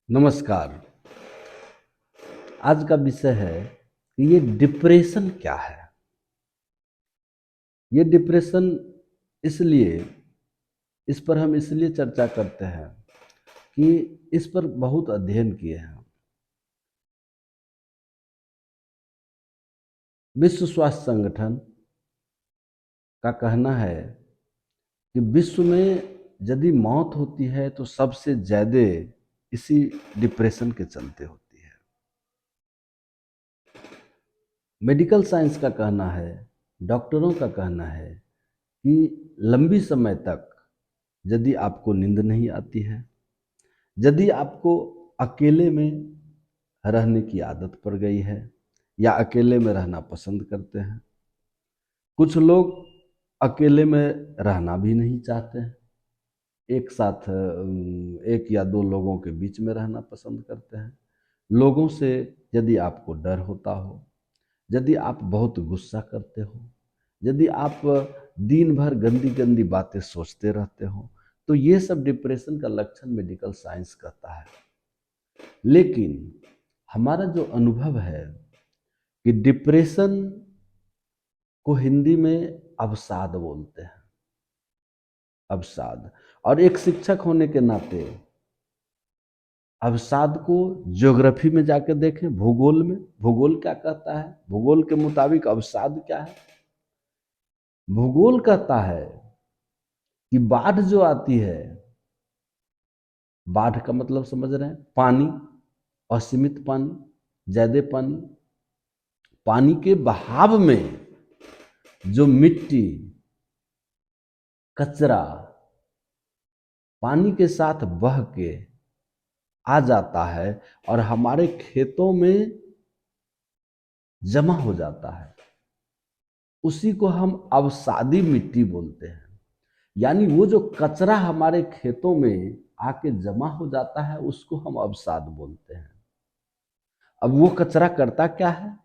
नमस्कार। आज का विषय है कि ये डिप्रेशन क्या है। ये डिप्रेशन इसलिए इस पर हम इसलिए चर्चा करते हैं कि इस पर बहुत अध्ययन किए हैं। विश्व स्वास्थ्य संगठन का कहना है कि विश्व में यदि मौत होती है तो सबसे ज़्यादा इसी डिप्रेशन के चलते होती है। मेडिकल साइंस का कहना है, डॉक्टरों का कहना है कि लंबी समय तक यदि आपको नींद नहीं आती है, यदि आपको अकेले में रहने की आदत पड़ गई है या अकेले में रहना पसंद करते हैं, कुछ लोग अकेले में रहना भी नहीं चाहते हैं, एक साथ एक या दो लोगों के बीच में रहना पसंद करते हैं। लोगों से यदि आपको डर होता हो, यदि आप बहुत गुस्सा करते हो, यदि आप दिन भर गंदी गंदी बातें सोचते रहते हो, तो ये सब डिप्रेशन का लक्षण मेडिकल साइंस कहता है। लेकिन हमारा जो अनुभव है कि डिप्रेशन को हिंदी में अवसाद बोलते हैं। अवसाद। और एक शिक्षक होने के नाते अवसाद को ज्योग्राफी में जाकर देखें, भूगोल में। भूगोल क्या कहता है? भूगोल के मुताबिक अवसाद क्या है? भूगोल कहता है कि बाढ़ जो आती है, बाढ़ का मतलब समझ रहे हैं, पानी, असीमित पानी, ज्यादा पानी, पानी के बहाव में जो मिट्टी, कचरा पानी के साथ बह के आ जाता है और हमारे खेतों में जमा हो जाता है, उसी को हम अवसादी मिट्टी बोलते हैं। यानी वो जो कचरा हमारे खेतों में आके जमा हो जाता है, उसको हम अवसाद बोलते हैं। अब वो कचरा करता क्या है?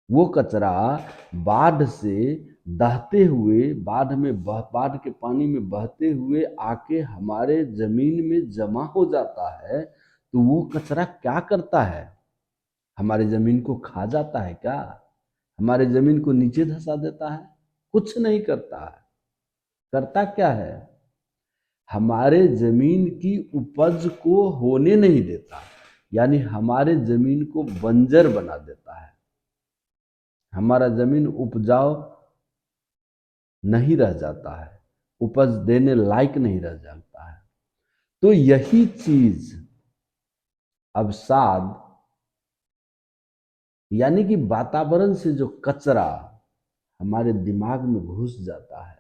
वो कचरा बाढ़ से दहते हुए, बाढ़ के पानी में बहते हुए आके हमारे जमीन में जमा हो जाता है। तो वो कचरा क्या करता है? हमारे जमीन को खा जाता है क्या? हमारे जमीन को नीचे धंसा देता है? कुछ नहीं करता है। करता क्या है? हमारे जमीन की उपज को होने नहीं देता, यानी हमारे जमीन को बंजर बना देता है। हमारा जमीन उपजाऊ नहीं रह जाता है, उपज देने लायक नहीं रह जाता है। तो यही चीज अवसाद, यानी कि वातावरण से जो कचरा हमारे दिमाग में घुस जाता है,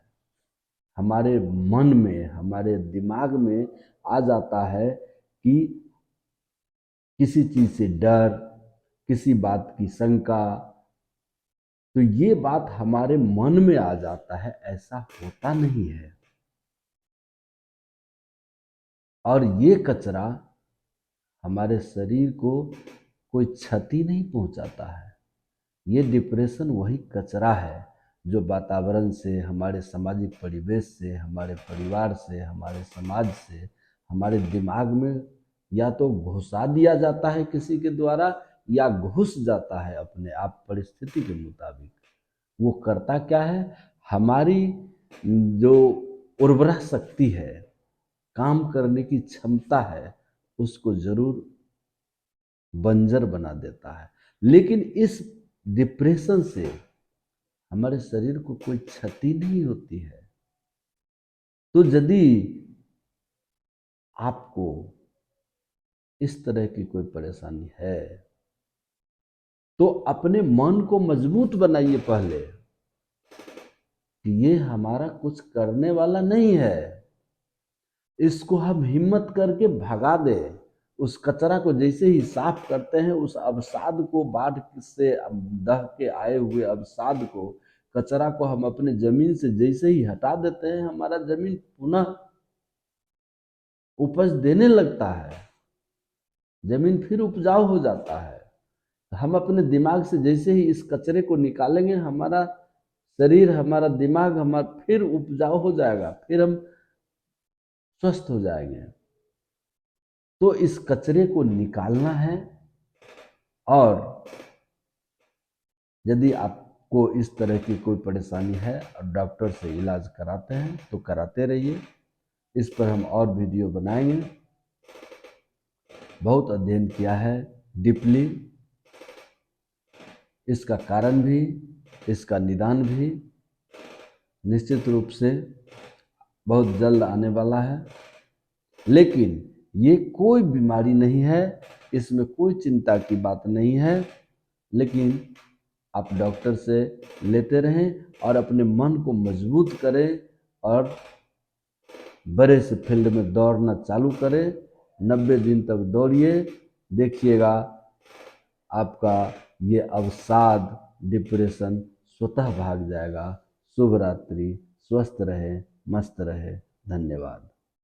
हमारे मन में, हमारे दिमाग में आ जाता है कि किसी चीज से डर, किसी बात की शंका, तो ये बात हमारे मन में आ जाता है। ऐसा होता नहीं है। और ये कचरा हमारे शरीर को कोई क्षति नहीं पहुंचाता है। ये डिप्रेशन वही कचरा है जो वातावरण से, हमारे सामाजिक परिवेश से, हमारे परिवार से, हमारे समाज से, हमारे दिमाग में या तो घुसा दिया जाता है किसी के द्वारा, या घुस जाता है अपने आप परिस्थिति के मुताबिक। वो करता क्या है? हमारी जो उर्वरा शक्ति है, काम करने की क्षमता है, उसको जरूर बंजर बना देता है। लेकिन इस डिप्रेशन से हमारे शरीर को कोई क्षति नहीं होती है। तो यदि आपको इस तरह की कोई परेशानी है, तो अपने मन को मजबूत बनाइए पहले कि ये हमारा कुछ करने वाला नहीं है। इसको हम हिम्मत करके भगा दे। उस कचरा को जैसे ही साफ करते हैं, उस अवसाद को, बाढ़ से दह के आए हुए अवसाद को, कचरा को हम अपने जमीन से जैसे ही हटा देते हैं, हमारा जमीन पुनः उपज देने लगता है। जमीन फिर उपजाऊ हो जाता है। हम अपने दिमाग से जैसे ही इस कचरे को निकालेंगे, हमारा शरीर, हमारा दिमाग, हमारा फिर उपजाऊ हो जाएगा, फिर हम स्वस्थ हो जाएंगे। तो इस कचरे को निकालना है। और यदि आपको इस तरह की कोई परेशानी है और डॉक्टर से इलाज कराते हैं तो कराते रहिए। इस पर हम और वीडियो बनाएंगे। बहुत अध्ययन किया है डीपली, इसका कारण भी, इसका निदान भी निश्चित रूप से बहुत जल्द आने वाला है। लेकिन ये कोई बीमारी नहीं है, इसमें कोई चिंता की बात नहीं है। लेकिन आप डॉक्टर से लेते रहें और अपने मन को मजबूत करें और बड़े से फील्ड में दौड़ना चालू करें। 90 दिन तक दौड़िए, देखिएगा आपका ये अवसाद, डिप्रेशन स्वतः भाग जाएगा। शुभ रात्रि, स्वस्थ रहे, मस्त रहे। धन्यवाद।